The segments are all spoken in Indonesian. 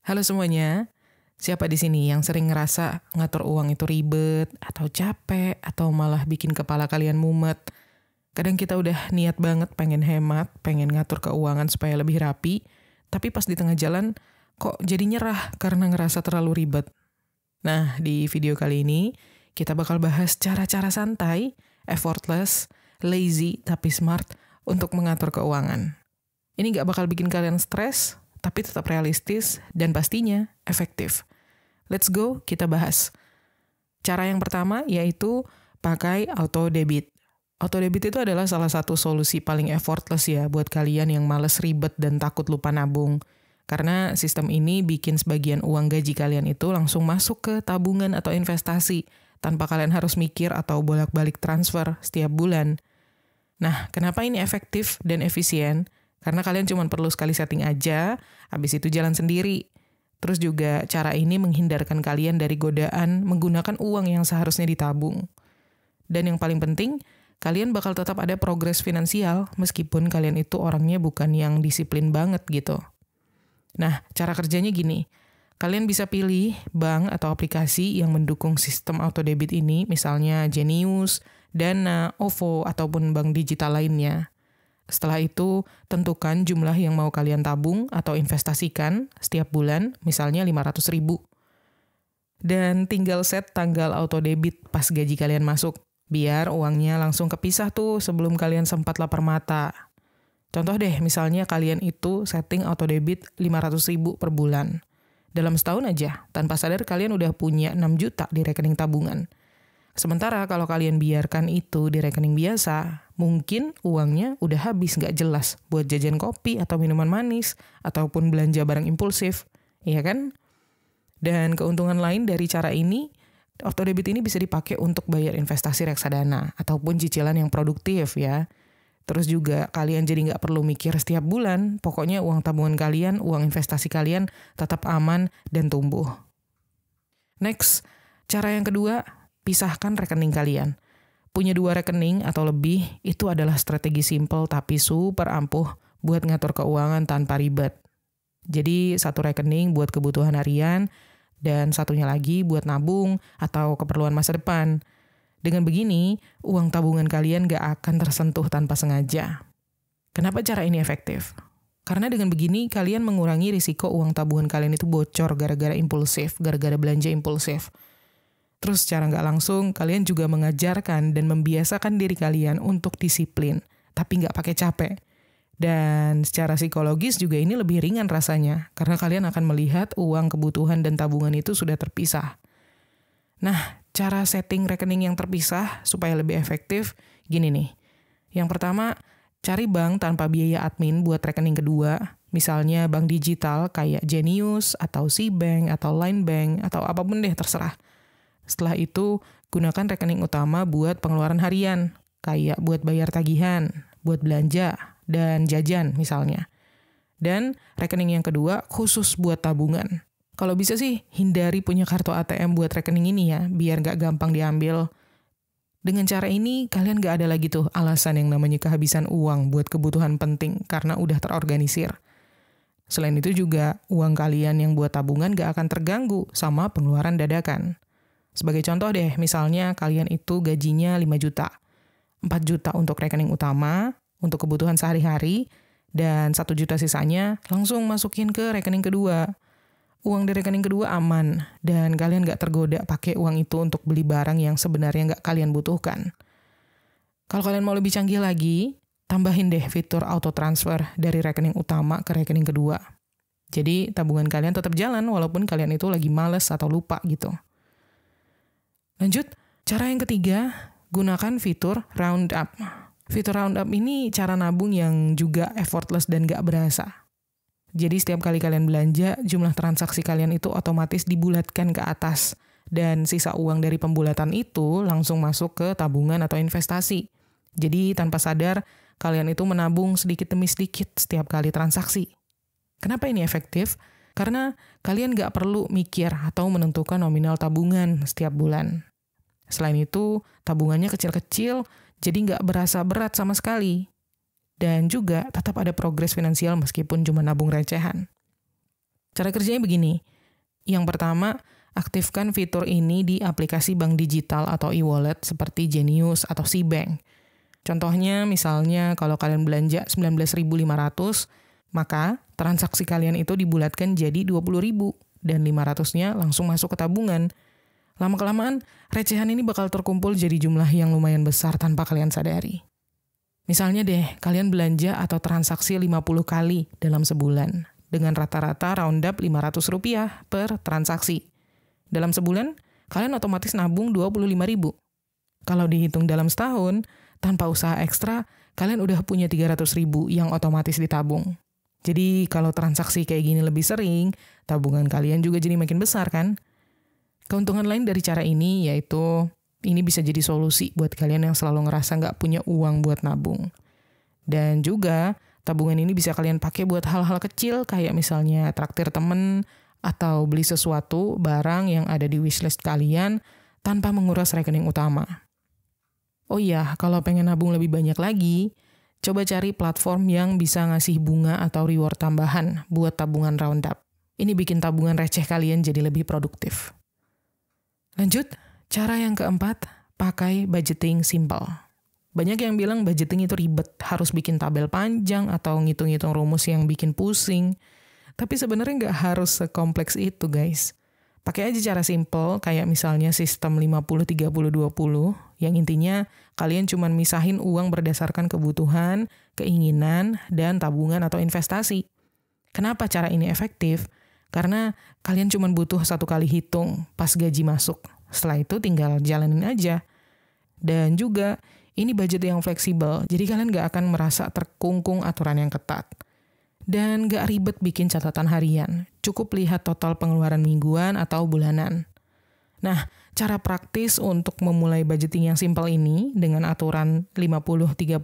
Halo semuanya, siapa di sini yang sering ngerasa ngatur uang itu ribet, atau capek, atau malah bikin kepala kalian mumet? Kadang kita udah niat banget pengen hemat, pengen ngatur keuangan supaya lebih rapi, tapi pas di tengah jalan kok jadi nyerah karena ngerasa terlalu ribet. Nah, di video kali ini kita bakal bahas cara-cara santai, effortless, lazy, tapi smart untuk mengatur keuangan. Ini nggak bakal bikin kalian stres, tapi tetap realistis dan pastinya efektif. Let's go, kita bahas. Cara yang pertama yaitu pakai auto debit. Auto debit itu adalah salah satu solusi paling effortless ya buat kalian yang males ribet dan takut lupa nabung. Karena sistem ini bikin sebagian uang gaji kalian itu langsung masuk ke tabungan atau investasi tanpa kalian harus mikir atau bolak-balik transfer setiap bulan. Nah, kenapa ini efektif dan efisien? Karena kalian cuma perlu sekali setting aja, habis itu jalan sendiri. Terus juga cara ini menghindarkan kalian dari godaan menggunakan uang yang seharusnya ditabung. Dan yang paling penting, kalian bakal tetap ada progres finansial meskipun kalian itu orangnya bukan yang disiplin banget gitu. Nah, cara kerjanya gini. Kalian bisa pilih bank atau aplikasi yang mendukung sistem auto debit ini, misalnya Genius, Dana, OVO, ataupun bank digital lainnya. Setelah itu, tentukan jumlah yang mau kalian tabung atau investasikan setiap bulan, misalnya 500.000. Dan tinggal set tanggal auto debit pas gaji kalian masuk, biar uangnya langsung kepisah tuh sebelum kalian sempat lapar mata. Contoh deh, misalnya kalian itu setting auto debit 500.000 per bulan. Dalam setahun aja, tanpa sadar kalian udah punya 6 juta di rekening tabungan. Sementara kalau kalian biarkan itu di rekening biasa, mungkin uangnya udah habis nggak jelas buat jajan kopi atau minuman manis, ataupun belanja barang impulsif, iya kan? Dan keuntungan lain dari cara ini, auto debit ini bisa dipakai untuk bayar investasi reksadana, ataupun cicilan yang produktif ya. Terus juga kalian jadi nggak perlu mikir setiap bulan, pokoknya uang tabungan kalian, uang investasi kalian tetap aman dan tumbuh. Next, cara yang kedua, pisahkan rekening kalian. Punya 2 rekening atau lebih, itu adalah strategi simple tapi super ampuh buat ngatur keuangan tanpa ribet. Jadi, 1 rekening buat kebutuhan harian, dan satunya lagi buat nabung atau keperluan masa depan. Dengan begini, uang tabungan kalian gak akan tersentuh tanpa sengaja. Kenapa cara ini efektif? Karena dengan begini, kalian mengurangi risiko uang tabungan kalian itu bocor gara-gara impulsif, gara-gara belanja impulsif. Terus secara nggak langsung, kalian juga mengajarkan dan membiasakan diri kalian untuk disiplin, tapi nggak pakai capek. Dan secara psikologis juga ini lebih ringan rasanya, karena kalian akan melihat uang kebutuhan dan tabungan itu sudah terpisah. Nah, cara setting rekening yang terpisah supaya lebih efektif, gini nih. Yang pertama, cari bank tanpa biaya admin buat rekening kedua, misalnya bank digital kayak Genius, atau Cbank, atau Line Bank, atau apapun deh terserah. Setelah itu, gunakan rekening utama buat pengeluaran harian, kayak buat bayar tagihan, buat belanja, dan jajan misalnya. Dan rekening yang kedua khusus buat tabungan. Kalau bisa sih, hindari punya kartu ATM buat rekening ini ya, biar nggak gampang diambil. Dengan cara ini, kalian nggak ada lagi tuh alasan yang namanya kehabisan uang buat kebutuhan penting, karena udah terorganisir. Selain itu juga, uang kalian yang buat tabungan nggak akan terganggu sama pengeluaran dadakan. Sebagai contoh deh, misalnya kalian itu gajinya 5 juta. 4 juta untuk rekening utama, untuk kebutuhan sehari-hari, dan 1 juta sisanya langsung masukin ke rekening kedua. Uang di rekening kedua aman, dan kalian nggak tergoda pakai uang itu untuk beli barang yang sebenarnya nggak kalian butuhkan. Kalau kalian mau lebih canggih lagi, tambahin deh fitur auto transfer dari rekening utama ke rekening kedua. Jadi tabungan kalian tetap jalan walaupun kalian itu lagi males atau lupa gitu. Lanjut, cara yang ketiga, gunakan fitur roundup. Fitur roundup ini cara nabung yang juga effortless dan gak berasa. Jadi setiap kali kalian belanja, jumlah transaksi kalian itu otomatis dibulatkan ke atas. Dan sisa uang dari pembulatan itu langsung masuk ke tabungan atau investasi. Jadi tanpa sadar, kalian itu menabung sedikit demi sedikit setiap kali transaksi. Kenapa ini efektif? Karena kalian nggak perlu mikir atau menentukan nominal tabungan setiap bulan. Selain itu, tabungannya kecil-kecil, jadi nggak berasa berat sama sekali. Dan juga tetap ada progres finansial meskipun cuma nabung recehan. Cara kerjanya begini. Yang pertama, aktifkan fitur ini di aplikasi bank digital atau e-wallet seperti Genius atau Cbank. Contohnya misalnya kalau kalian belanja 19.500, maka transaksi kalian itu dibulatkan jadi 20.000 dan 500-nya langsung masuk ke tabungan. Lama-kelamaan, recehan ini bakal terkumpul jadi jumlah yang lumayan besar tanpa kalian sadari. Misalnya deh, kalian belanja atau transaksi 50 kali dalam sebulan dengan rata-rata round up Rp500 per transaksi. Dalam sebulan, kalian otomatis nabung 25.000. Kalau dihitung dalam setahun, tanpa usaha ekstra, kalian udah punya 300.000 yang otomatis ditabung. Jadi kalau transaksi kayak gini lebih sering, tabungan kalian juga jadi makin besar kan? Keuntungan lain dari cara ini yaitu ini bisa jadi solusi buat kalian yang selalu ngerasa nggak punya uang buat nabung. Dan juga tabungan ini bisa kalian pakai buat hal-hal kecil kayak misalnya traktir temen atau beli sesuatu barang yang ada di wishlist kalian tanpa menguras rekening utama. Oh iya, kalau pengen nabung lebih banyak lagi, coba cari platform yang bisa ngasih bunga atau reward tambahan buat tabungan roundup. Ini bikin tabungan receh kalian jadi lebih produktif. Lanjut, cara yang keempat, pakai budgeting simple. Banyak yang bilang budgeting itu ribet, harus bikin tabel panjang atau ngitung-ngitung rumus yang bikin pusing. Tapi sebenarnya nggak harus sekompleks itu, guys. Pakai aja cara simple, kayak misalnya sistem 50-30-20, yang intinya kalian cuma misahin uang berdasarkan kebutuhan, keinginan, dan tabungan atau investasi. Kenapa cara ini efektif? Karena kalian cuma butuh 1 kali hitung pas gaji masuk. Setelah itu tinggal jalanin aja. Dan juga ini budget yang fleksibel, jadi kalian gak akan merasa terkungkung aturan yang ketat. Dan gak ribet bikin catatan harian, cukup lihat total pengeluaran mingguan atau bulanan. Nah, cara praktis untuk memulai budgeting yang simpel ini dengan aturan 50-30-20,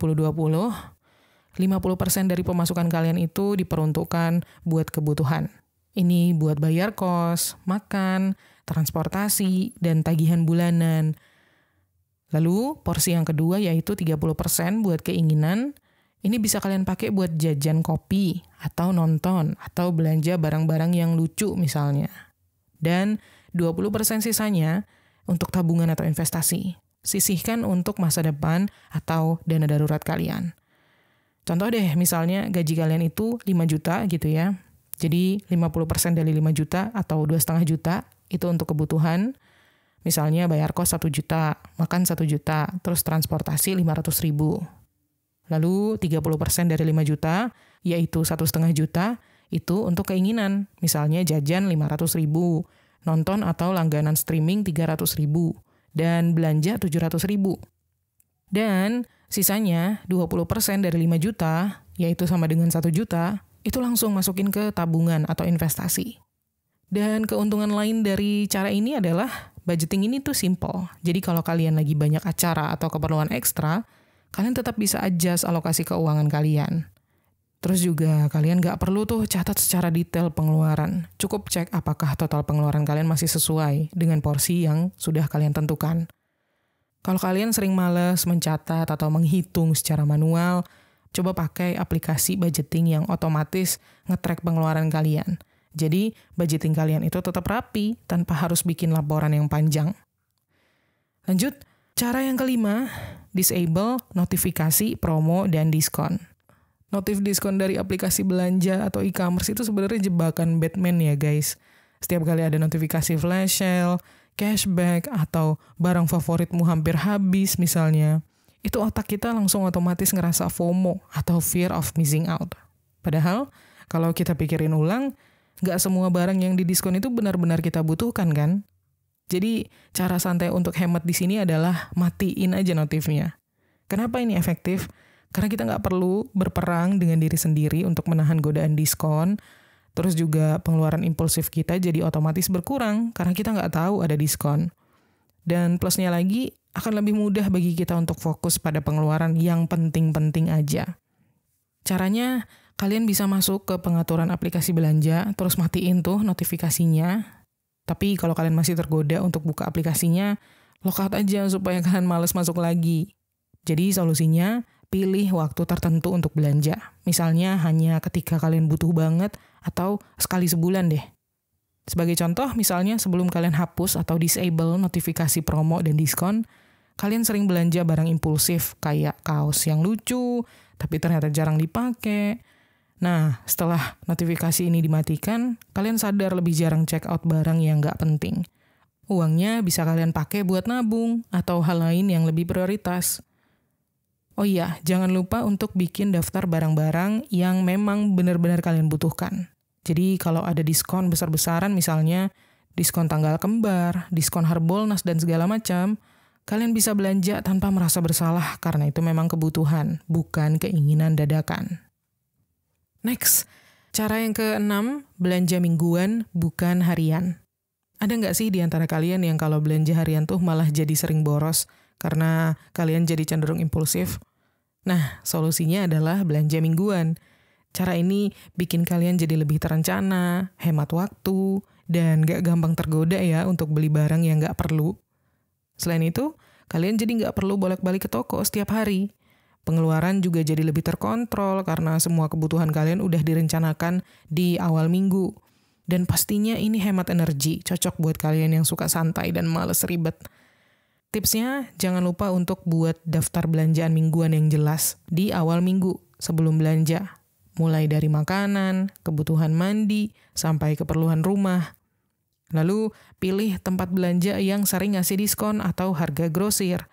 50% dari pemasukan kalian itu diperuntukkan buat kebutuhan. Ini buat bayar kos, makan, transportasi, dan tagihan bulanan. Lalu, porsi yang kedua yaitu 30% buat keinginan. Ini bisa kalian pakai buat jajan kopi, atau nonton, atau belanja barang-barang yang lucu misalnya. Dan 20% sisanya untuk tabungan atau investasi. Sisihkan untuk masa depan atau dana darurat kalian. Contoh deh, misalnya gaji kalian itu 5 juta gitu ya. Jadi 50% dari 5 juta atau 2,5 juta itu untuk kebutuhan. Misalnya bayar kos 1 juta, makan 1 juta, terus transportasi 500.000. Lalu 30% dari 5 juta, yaitu 1,5 juta, itu untuk keinginan. Misalnya jajan 500.000, nonton atau langganan streaming 300.000, dan belanja 700.000. Dan sisanya 20% dari 5 juta, yaitu sama dengan 1 juta, itu langsung masukin ke tabungan atau investasi. Dan keuntungan lain dari cara ini adalah budgeting ini tuh simple. Jadi kalau kalian lagi banyak acara atau keperluan ekstra, kalian tetap bisa adjust alokasi keuangan kalian. Terus juga kalian nggak perlu tuh catat secara detail pengeluaran. Cukup cek apakah total pengeluaran kalian masih sesuai dengan porsi yang sudah kalian tentukan. Kalau kalian sering malas mencatat atau menghitung secara manual, coba pakai aplikasi budgeting yang otomatis nge-track pengeluaran kalian. Jadi, budgeting kalian itu tetap rapi tanpa harus bikin laporan yang panjang. Lanjut, cara yang kelima, disable notifikasi, promo, dan diskon. Notif diskon dari aplikasi belanja atau e-commerce itu sebenarnya jebakan Batman ya guys. Setiap kali ada notifikasi flash sale, cashback, atau barang favoritmu hampir habis misalnya, itu otak kita langsung otomatis ngerasa FOMO atau fear of missing out. Padahal, kalau kita pikirin ulang, nggak semua barang yang didiskon itu benar-benar kita butuhkan kan? Jadi, cara santai untuk hemat di sini adalah matiin aja notifnya. Kenapa ini efektif? Karena kita nggak perlu berperang dengan diri sendiri untuk menahan godaan diskon. Terus juga pengeluaran impulsif kita jadi otomatis berkurang karena kita nggak tahu ada diskon. Dan plusnya lagi, akan lebih mudah bagi kita untuk fokus pada pengeluaran yang penting-penting aja. Caranya, kalian bisa masuk ke pengaturan aplikasi belanja, terus matiin tuh notifikasinya. Tapi kalau kalian masih tergoda untuk buka aplikasinya, lockout aja supaya kalian males masuk lagi. Jadi solusinya, pilih waktu tertentu untuk belanja. Misalnya hanya ketika kalian butuh banget atau sekali sebulan deh. Sebagai contoh, misalnya sebelum kalian hapus atau disable notifikasi promo dan diskon, kalian sering belanja barang impulsif kayak kaos yang lucu, tapi ternyata jarang dipakai. Nah, setelah notifikasi ini dimatikan, kalian sadar lebih jarang check out barang yang nggak penting. Uangnya bisa kalian pakai buat nabung atau hal lain yang lebih prioritas. Oh iya, jangan lupa untuk bikin daftar barang-barang yang memang benar-benar kalian butuhkan. Jadi kalau ada diskon besar-besaran misalnya, diskon tanggal kembar, diskon Harbolnas dan segala macam, kalian bisa belanja tanpa merasa bersalah karena itu memang kebutuhan, bukan keinginan dadakan. Next, cara yang keenam, belanja mingguan bukan harian. Ada nggak sih di antara kalian yang kalau belanja harian tuh malah jadi sering boros karena kalian jadi cenderung impulsif? Nah, solusinya adalah belanja mingguan. Cara ini bikin kalian jadi lebih terencana, hemat waktu, dan gak gampang tergoda ya untuk beli barang yang gak perlu. Selain itu, kalian jadi gak perlu bolak-balik ke toko setiap hari. Pengeluaran juga jadi lebih terkontrol karena semua kebutuhan kalian udah direncanakan di awal minggu. Dan pastinya ini hemat energi, cocok buat kalian yang suka santai dan males ribet. Tipsnya, jangan lupa untuk buat daftar belanjaan mingguan yang jelas di awal minggu sebelum belanja. Mulai dari makanan, kebutuhan mandi, sampai keperluan rumah. Lalu, pilih tempat belanja yang sering ngasih diskon atau harga grosir.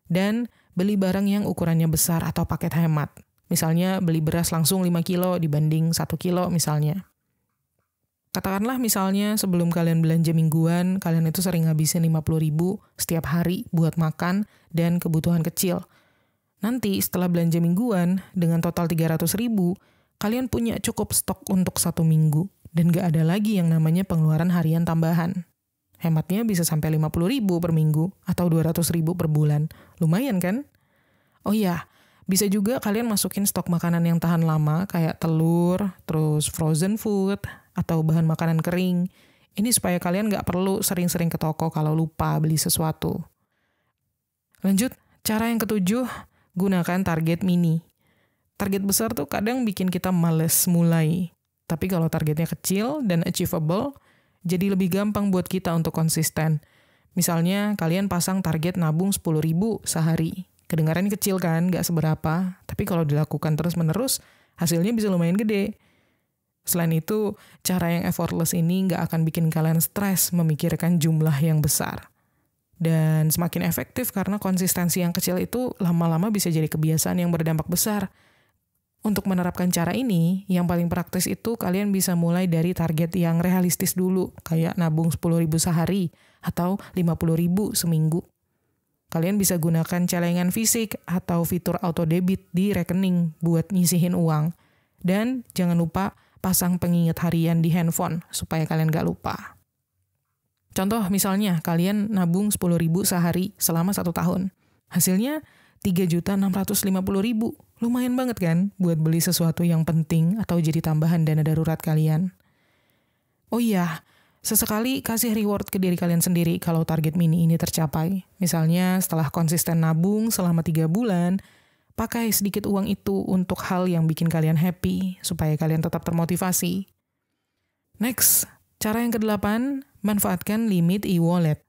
Dan beli barang yang ukurannya besar atau paket hemat. Misalnya, beli beras langsung 5 kilo dibanding 1 kilo misalnya. Katakanlah misalnya sebelum kalian belanja mingguan, kalian itu sering ngabisin 50.000 setiap hari buat makan dan kebutuhan kecil. Nanti setelah belanja mingguan, dengan total 300.000, kalian punya cukup stok untuk 1 minggu, dan gak ada lagi yang namanya pengeluaran harian tambahan. Hematnya bisa sampai 50.000 per minggu, atau 200.000 per bulan. Lumayan kan? Oh iya, bisa juga kalian masukin stok makanan yang tahan lama, kayak telur, terus frozen food, atau bahan makanan kering. Ini supaya kalian gak perlu sering-sering ke toko kalau lupa beli sesuatu. Lanjut, cara yang ketujuh, gunakan target mini. Target besar tuh kadang bikin kita males mulai. Tapi kalau targetnya kecil dan achievable, jadi lebih gampang buat kita untuk konsisten. Misalnya, kalian pasang target nabung 10.000 sehari. Kedengarannya kecil kan, gak seberapa. Tapi kalau dilakukan terus-menerus, hasilnya bisa lumayan gede. Selain itu, cara yang effortless ini gak akan bikin kalian stres memikirkan jumlah yang besar. Dan semakin efektif karena konsistensi yang kecil itu lama-lama bisa jadi kebiasaan yang berdampak besar. Untuk menerapkan cara ini, yang paling praktis itu kalian bisa mulai dari target yang realistis dulu, kayak nabung 10.000 sehari atau 50.000 seminggu. Kalian bisa gunakan celengan fisik atau fitur auto debit di rekening buat nyisihin uang. Dan jangan lupa pasang pengingat harian di handphone supaya kalian gak lupa. Contoh misalnya, kalian nabung 10.000 sehari selama 1 tahun. Hasilnya 3.650.000. Lumayan banget kan buat beli sesuatu yang penting atau jadi tambahan dana darurat kalian. Oh iya, sesekali kasih reward ke diri kalian sendiri kalau target mini ini tercapai. Misalnya setelah konsisten nabung selama 3 bulan, pakai sedikit uang itu untuk hal yang bikin kalian happy, supaya kalian tetap termotivasi. Next, cara yang ke-8, manfaatkan limit e-wallet.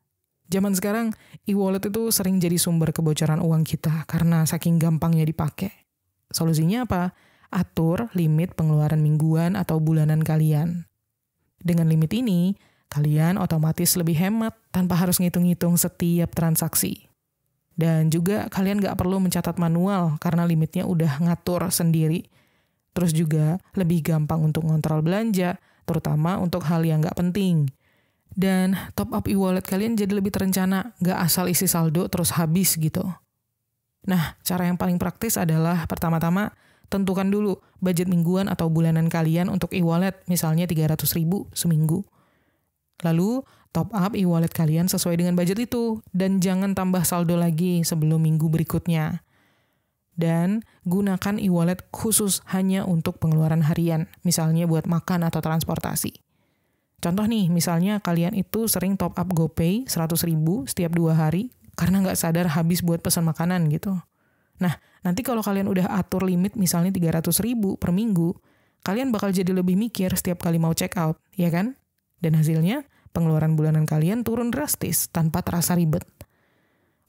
Zaman sekarang, e-wallet itu sering jadi sumber kebocoran uang kita karena saking gampangnya dipakai. Solusinya apa? Atur limit pengeluaran mingguan atau bulanan kalian. Dengan limit ini, kalian otomatis lebih hemat tanpa harus ngitung-ngitung setiap transaksi. Dan juga kalian gak perlu mencatat manual karena limitnya udah ngatur sendiri. Terus juga lebih gampang untuk ngontrol belanja, terutama untuk hal yang gak penting. Dan top up e-wallet kalian jadi lebih terencana, gak asal isi saldo terus habis gitu. Nah, cara yang paling praktis adalah pertama-tama tentukan dulu budget mingguan atau bulanan kalian untuk e-wallet, misalnya 300.000 seminggu. Lalu, top up e-wallet kalian sesuai dengan budget itu, dan jangan tambah saldo lagi sebelum minggu berikutnya. Dan gunakan e-wallet khusus hanya untuk pengeluaran harian, misalnya buat makan atau transportasi. Contoh nih, misalnya kalian itu sering top up GoPay 100.000 setiap 2 hari, karena nggak sadar habis buat pesan makanan gitu. Nah, nanti kalau kalian udah atur limit misalnya 300.000 per minggu, kalian bakal jadi lebih mikir setiap kali mau check out, ya kan? Dan hasilnya, pengeluaran bulanan kalian turun drastis tanpa terasa ribet.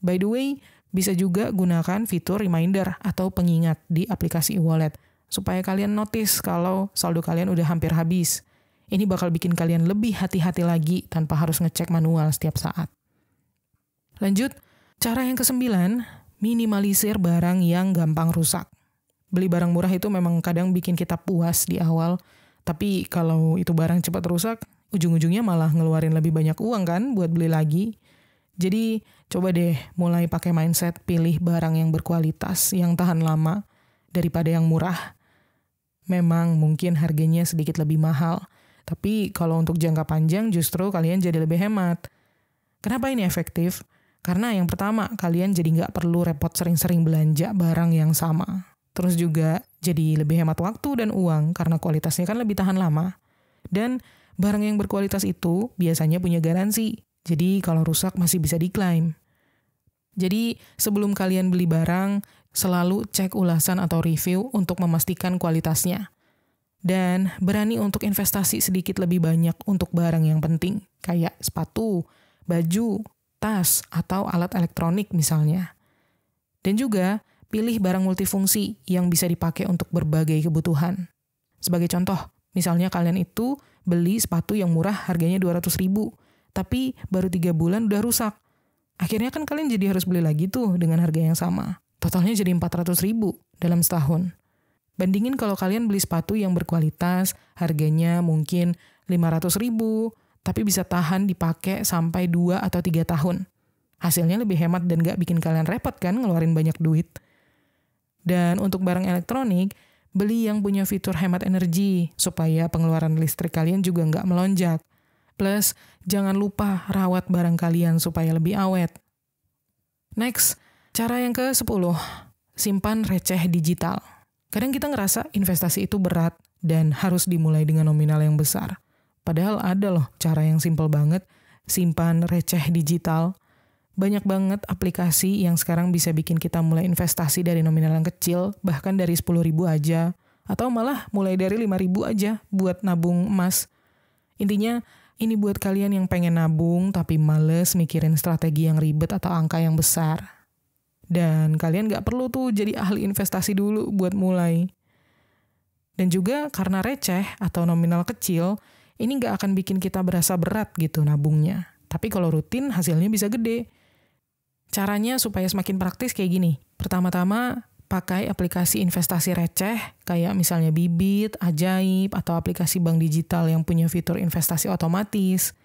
By the way, bisa juga gunakan fitur reminder atau pengingat di aplikasi e-wallet, supaya kalian notice kalau saldo kalian udah hampir habis. Ini bakal bikin kalian lebih hati-hati lagi tanpa harus ngecek manual setiap saat. Lanjut, cara yang ke-9, minimalisir barang yang gampang rusak. Beli barang murah itu memang kadang bikin kita puas di awal, tapi kalau itu barang cepat rusak, ujung-ujungnya malah ngeluarin lebih banyak uang kan buat beli lagi. Jadi coba deh mulai pakai mindset pilih barang yang berkualitas, yang tahan lama, daripada yang murah. Memang mungkin harganya sedikit lebih mahal, tapi kalau untuk jangka panjang justru kalian jadi lebih hemat. Kenapa ini efektif? Karena yang pertama, kalian jadi nggak perlu repot sering-sering belanja barang yang sama. Terus juga jadi lebih hemat waktu dan uang karena kualitasnya kan lebih tahan lama. Dan barang yang berkualitas itu biasanya punya garansi. Jadi kalau rusak masih bisa diklaim. Jadi sebelum kalian beli barang, selalu cek ulasan atau review untuk memastikan kualitasnya. Dan berani untuk investasi sedikit lebih banyak untuk barang yang penting, kayak sepatu, baju, tas, atau alat elektronik misalnya. Dan juga pilih barang multifungsi yang bisa dipakai untuk berbagai kebutuhan. Sebagai contoh, misalnya kalian itu beli sepatu yang murah harganya 200.000, tapi baru 3 bulan udah rusak. Akhirnya kan kalian jadi harus beli lagi tuh dengan harga yang sama. Totalnya jadi 400.000 dalam setahun. Bandingin kalau kalian beli sepatu yang berkualitas, harganya mungkin 500.000, tapi bisa tahan dipakai sampai 2 atau 3 tahun. Hasilnya lebih hemat dan gak bikin kalian repot kan ngeluarin banyak duit. Dan untuk barang elektronik, beli yang punya fitur hemat energi supaya pengeluaran listrik kalian juga nggak melonjak. Plus, jangan lupa rawat barang kalian supaya lebih awet. Next, cara yang ke-10, simpan receh digital. Kadang kita ngerasa investasi itu berat dan harus dimulai dengan nominal yang besar. Padahal ada loh cara yang simpel banget, simpan receh digital. Banyak banget aplikasi yang sekarang bisa bikin kita mulai investasi dari nominal yang kecil, bahkan dari 10.000 aja. Atau malah mulai dari 5.000 aja buat nabung emas. Intinya, ini buat kalian yang pengen nabung tapi males mikirin strategi yang ribet atau angka yang besar. Dan kalian gak perlu tuh jadi ahli investasi dulu buat mulai. Dan juga karena receh atau nominal kecil, ini gak akan bikin kita berasa berat gitu nabungnya. Tapi kalau rutin hasilnya bisa gede. Caranya supaya semakin praktis kayak gini. Pertama-tama, pakai aplikasi investasi receh, kayak misalnya Bibit, Ajaib, atau aplikasi bank digital yang punya fitur investasi otomatis.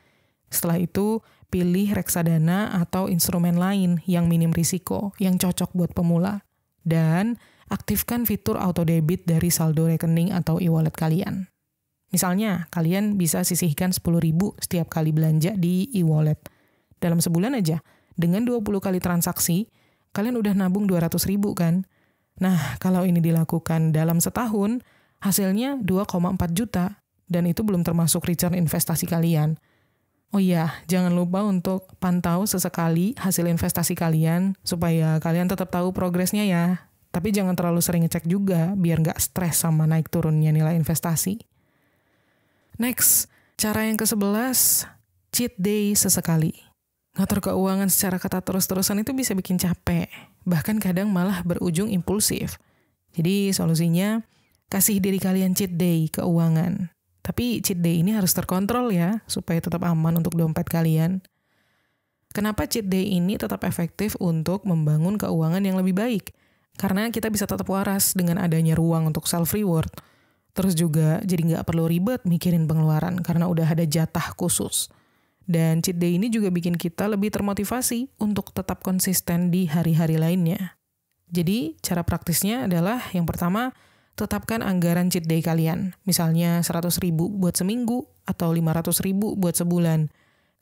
Setelah itu, pilih reksadana atau instrumen lain yang minim risiko, yang cocok buat pemula. Dan aktifkan fitur auto debit dari saldo rekening atau e-wallet kalian. Misalnya, kalian bisa sisihkan 10.000 setiap kali belanja di e-wallet. Dalam sebulan aja, dengan 20 kali transaksi, kalian udah nabung 200.000 kan? Nah, kalau ini dilakukan dalam setahun, hasilnya 2,4 juta. Dan itu belum termasuk return investasi kalian. Oh iya, jangan lupa untuk pantau sesekali hasil investasi kalian, supaya kalian tetap tahu progresnya ya. Tapi jangan terlalu sering ngecek juga, biar nggak stres sama naik turunnya nilai investasi. Next, cara yang ke-11, cheat day sesekali. Ngatur keuangan secara ketat terus-terusan itu bisa bikin capek, bahkan kadang malah berujung impulsif. Jadi solusinya, kasih diri kalian cheat day keuangan. Tapi cheat day ini harus terkontrol ya, supaya tetap aman untuk dompet kalian. Kenapa cheat day ini tetap efektif untuk membangun keuangan yang lebih baik? Karena kita bisa tetap waras dengan adanya ruang untuk self-reward. Terus juga jadi nggak perlu ribet mikirin pengeluaran karena udah ada jatah khusus. Dan cheat day ini juga bikin kita lebih termotivasi untuk tetap konsisten di hari-hari lainnya. Jadi, cara praktisnya adalah yang pertama, tetapkan anggaran cheat day kalian. Misalnya 100.000 buat seminggu atau 500.000 buat sebulan.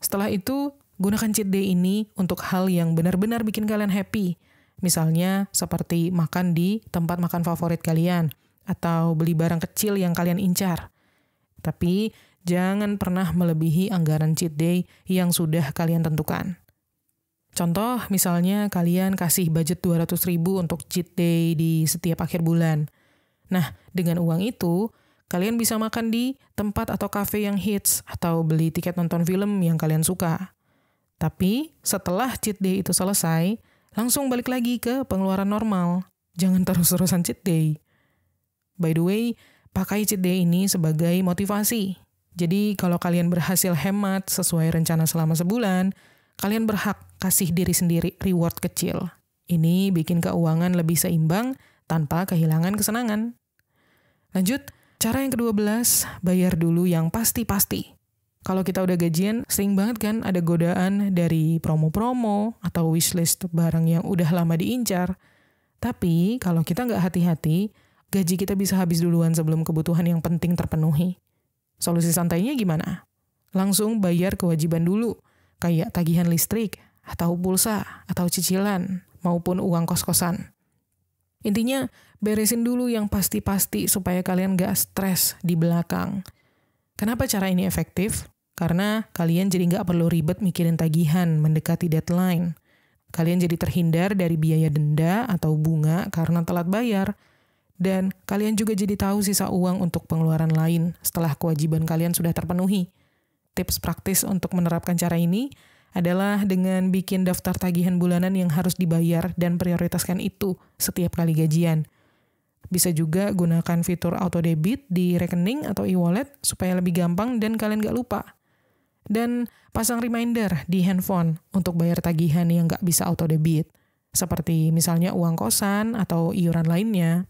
Setelah itu, gunakan cheat day ini untuk hal yang benar-benar bikin kalian happy. Misalnya seperti makan di tempat makan favorit kalian atau beli barang kecil yang kalian incar. Tapi jangan pernah melebihi anggaran cheat day yang sudah kalian tentukan. Contoh, misalnya kalian kasih budget 200.000 untuk cheat day di setiap akhir bulan. Nah, dengan uang itu, kalian bisa makan di tempat atau kafe yang hits atau beli tiket nonton film yang kalian suka. Tapi setelah cheat day itu selesai, langsung balik lagi ke pengeluaran normal. Jangan terus-terusan cheat day. By the way, pakai cheat day ini sebagai motivasi. Jadi kalau kalian berhasil hemat sesuai rencana selama sebulan, kalian berhak kasih diri sendiri reward kecil. Ini bikin keuangan lebih seimbang tanpa kehilangan kesenangan. Lanjut, cara yang ke-12, bayar dulu yang pasti-pasti. Kalau kita udah gajian, sering banget kan ada godaan dari promo-promo atau wishlist barang yang udah lama diincar. Tapi kalau kita nggak hati-hati, gaji kita bisa habis duluan sebelum kebutuhan yang penting terpenuhi. Solusi santainya gimana? Langsung bayar kewajiban dulu, kayak tagihan listrik, atau pulsa, atau cicilan, maupun uang kos-kosan. Intinya, beresin dulu yang pasti-pasti supaya kalian gak stres di belakang. Kenapa cara ini efektif? Karena kalian jadi gak perlu ribet mikirin tagihan mendekati deadline. Kalian jadi terhindar dari biaya denda atau bunga karena telat bayar. Dan kalian juga jadi tahu sisa uang untuk pengeluaran lain setelah kewajiban kalian sudah terpenuhi. Tips praktis untuk menerapkan cara ini adalah dengan bikin daftar tagihan bulanan yang harus dibayar dan prioritaskan itu setiap kali gajian. Bisa juga gunakan fitur auto debit di rekening atau e-wallet supaya lebih gampang dan kalian gak lupa. Dan pasang reminder di handphone untuk bayar tagihan yang gak bisa auto debit, seperti misalnya uang kosan atau iuran lainnya.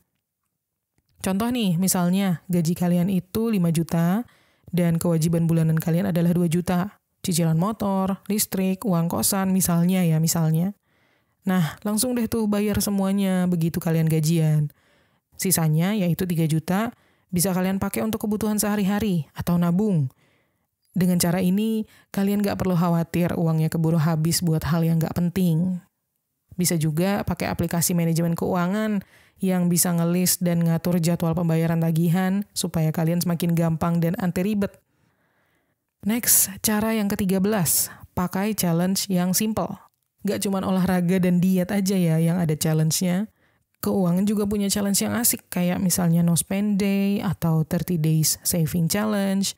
Contoh nih, misalnya gaji kalian itu 5 juta dan kewajiban bulanan kalian adalah 2 juta. Cicilan motor, listrik, uang kosan misalnya. Nah, langsung deh tuh bayar semuanya begitu kalian gajian. Sisanya yaitu 3 juta bisa kalian pakai untuk kebutuhan sehari-hari atau nabung. Dengan cara ini, kalian gak perlu khawatir uangnya keburu habis buat hal yang gak penting. Bisa juga pakai aplikasi manajemen keuangan yang bisa ngelist dan ngatur jadwal pembayaran tagihan supaya kalian semakin gampang dan anti ribet. Next, cara yang ke-13, pakai challenge yang simple. Gak cuma olahraga dan diet aja ya yang ada challenge-nya. Keuangan juga punya challenge yang asik, kayak misalnya no spend day atau 30 days saving challenge.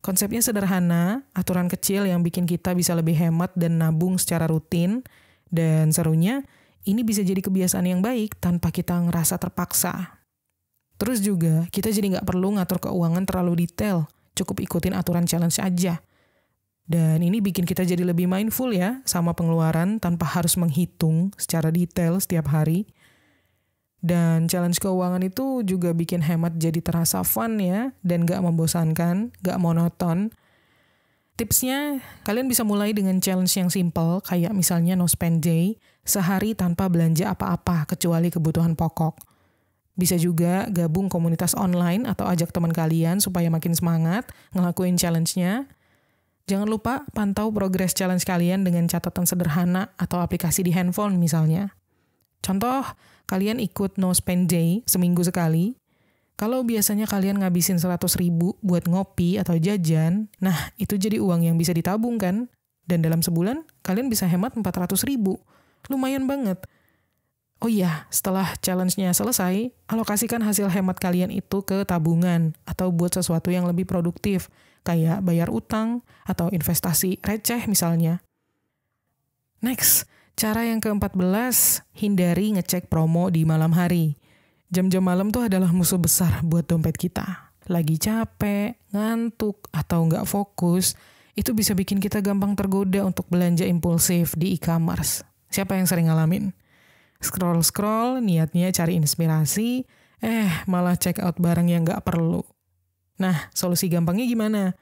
Konsepnya sederhana, aturan kecil yang bikin kita bisa lebih hemat dan nabung secara rutin. Dan serunya, ini bisa jadi kebiasaan yang baik tanpa kita ngerasa terpaksa. Terus juga, kita jadi gak perlu ngatur keuangan terlalu detail. Cukup ikutin aturan challenge aja. Dan ini bikin kita jadi lebih mindful ya sama pengeluaran tanpa harus menghitung secara detail setiap hari. Dan challenge keuangan itu juga bikin hemat jadi terasa fun ya dan gak membosankan, gak monoton. Tipsnya, kalian bisa mulai dengan challenge yang simple kayak misalnya no spend day, sehari tanpa belanja apa-apa kecuali kebutuhan pokok. Bisa juga gabung komunitas online atau ajak teman kalian supaya makin semangat ngelakuin challenge-nya. Jangan lupa pantau progres challenge kalian dengan catatan sederhana atau aplikasi di handphone misalnya. Contoh, kalian ikut no spend day seminggu sekali. Kalau biasanya kalian ngabisin 100.000 buat ngopi atau jajan, nah itu jadi uang yang bisa ditabung kan? Dan dalam sebulan, kalian bisa hemat 400.000. Lumayan banget. Oh iya, setelah challenge-nya selesai, alokasikan hasil hemat kalian itu ke tabungan atau buat sesuatu yang lebih produktif, kayak bayar utang atau investasi receh misalnya. Next, cara yang ke-14, hindari ngecek promo di malam hari. Jam-jam malam tuh adalah musuh besar buat dompet kita. Lagi capek, ngantuk, atau nggak fokus, itu bisa bikin kita gampang tergoda untuk belanja impulsif di e-commerce. Siapa yang sering ngalamin? Scroll-scroll, niatnya cari inspirasi, malah check out barang yang nggak perlu. Nah, solusi gampangnya gimana?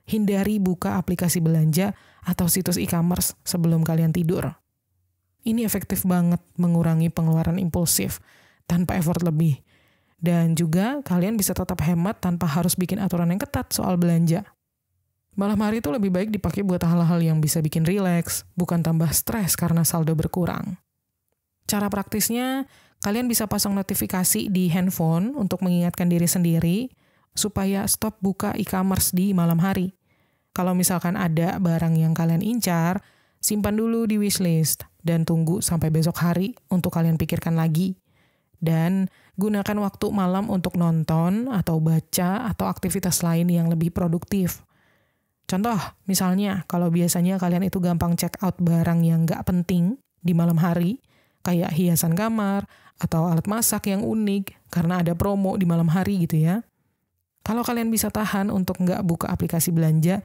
Hindari buka aplikasi belanja atau situs e-commerce sebelum kalian tidur. Ini efektif banget mengurangi pengeluaran impulsif tanpa effort lebih. Dan juga kalian bisa tetap hemat tanpa harus bikin aturan yang ketat soal belanja. Malam hari itu lebih baik dipakai buat hal-hal yang bisa bikin rileks, bukan tambah stres karena saldo berkurang. Cara praktisnya, kalian bisa pasang notifikasi di handphone untuk mengingatkan diri sendiri supaya stop buka e-commerce di malam hari. Kalau misalkan ada barang yang kalian incar, simpan dulu di wishlist dan tunggu sampai besok hari untuk kalian pikirkan lagi. Dan gunakan waktu malam untuk nonton atau baca atau aktivitas lain yang lebih produktif. Contoh, misalnya kalau biasanya kalian itu gampang check out barang yang nggak penting di malam hari, kayak hiasan kamar atau alat masak yang unik karena ada promo di malam hari gitu ya. Kalau kalian bisa tahan untuk nggak buka aplikasi belanja,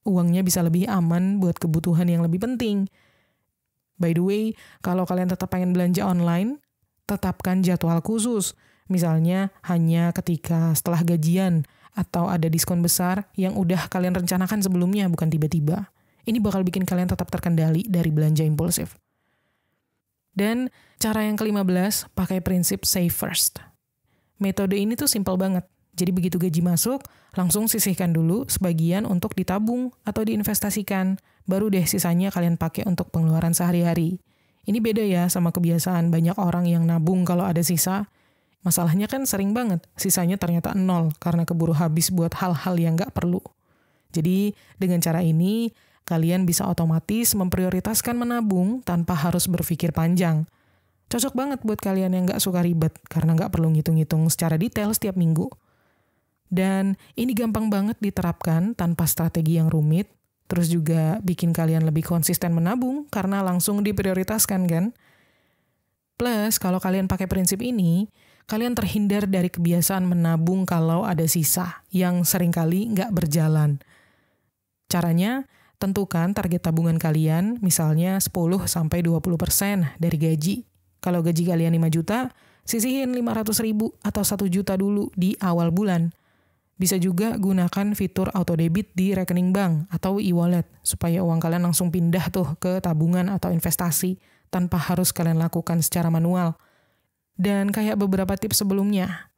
uangnya bisa lebih aman buat kebutuhan yang lebih penting. By the way, kalau kalian tetap pengen belanja online, tetapkan jadwal khusus. Misalnya hanya ketika setelah gajian atau ada diskon besar yang udah kalian rencanakan sebelumnya, bukan tiba-tiba. Ini bakal bikin kalian tetap terkendali dari belanja impulsif. Dan cara yang ke-15, pakai prinsip save first. Metode ini tuh simple banget. Jadi begitu gaji masuk, langsung sisihkan dulu sebagian untuk ditabung atau diinvestasikan. Baru deh sisanya kalian pakai untuk pengeluaran sehari-hari. Ini beda ya sama kebiasaan banyak orang yang nabung kalau ada sisa. Masalahnya kan sering banget, sisanya ternyata 0 karena keburu habis buat hal-hal yang nggak perlu. Jadi dengan cara ini, kalian bisa otomatis memprioritaskan menabung tanpa harus berpikir panjang. Cocok banget buat kalian yang nggak suka ribet karena nggak perlu ngitung-ngitung secara detail setiap minggu. Dan ini gampang banget diterapkan tanpa strategi yang rumit, terus juga bikin kalian lebih konsisten menabung karena langsung diprioritaskan kan. Plus, kalau kalian pakai prinsip ini, kalian terhindar dari kebiasaan menabung kalau ada sisa yang seringkali nggak berjalan. Caranya, tentukan target tabungan kalian, misalnya 10-20% dari gaji. Kalau gaji kalian 5 juta, sisihin 500.000 atau 1 juta dulu di awal bulan. Bisa juga gunakan fitur auto debit di rekening bank atau e-wallet supaya uang kalian langsung pindah tuh ke tabungan atau investasi tanpa harus kalian lakukan secara manual. Dan kayak beberapa tips sebelumnya,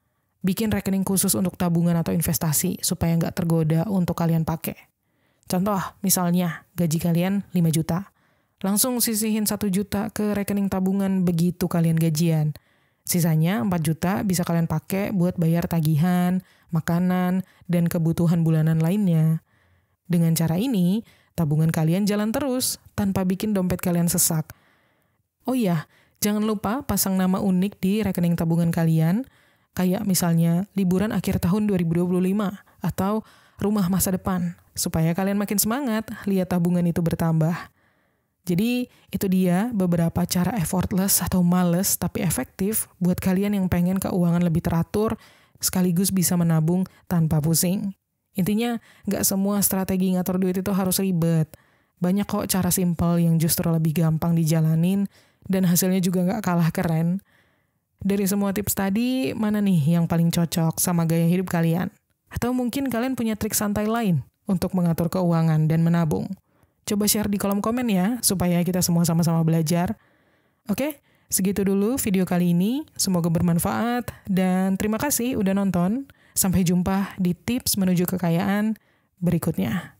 bikin rekening khusus untuk tabungan atau investasi supaya nggak tergoda untuk kalian pakai. Contoh, misalnya gaji kalian 5 juta. Langsung sisihin 1 juta ke rekening tabungan begitu kalian gajian. Sisanya 4 juta bisa kalian pakai buat bayar tagihan, makanan, dan kebutuhan bulanan lainnya. Dengan cara ini, tabungan kalian jalan terus tanpa bikin dompet kalian sesak. Oh iya, jangan lupa pasang nama unik di rekening tabungan kalian, kayak misalnya liburan akhir tahun 2025 atau rumah masa depan, supaya kalian makin semangat lihat tabungan itu bertambah. Jadi itu dia beberapa cara effortless atau males tapi efektif buat kalian yang pengen keuangan lebih teratur sekaligus bisa menabung tanpa pusing. Intinya nggak semua strategi ngatur duit itu harus ribet. Banyak kok cara simpel yang justru lebih gampang dijalanin dan hasilnya juga nggak kalah keren. Dari semua tips tadi, mana nih yang paling cocok sama gaya hidup kalian? Atau mungkin kalian punya trik santai lain untuk mengatur keuangan dan menabung? Coba share di kolom komen ya, supaya kita semua sama-sama belajar. Oke, segitu dulu video kali ini. Semoga bermanfaat, dan terima kasih udah nonton. Sampai jumpa di tips menuju kekayaan berikutnya.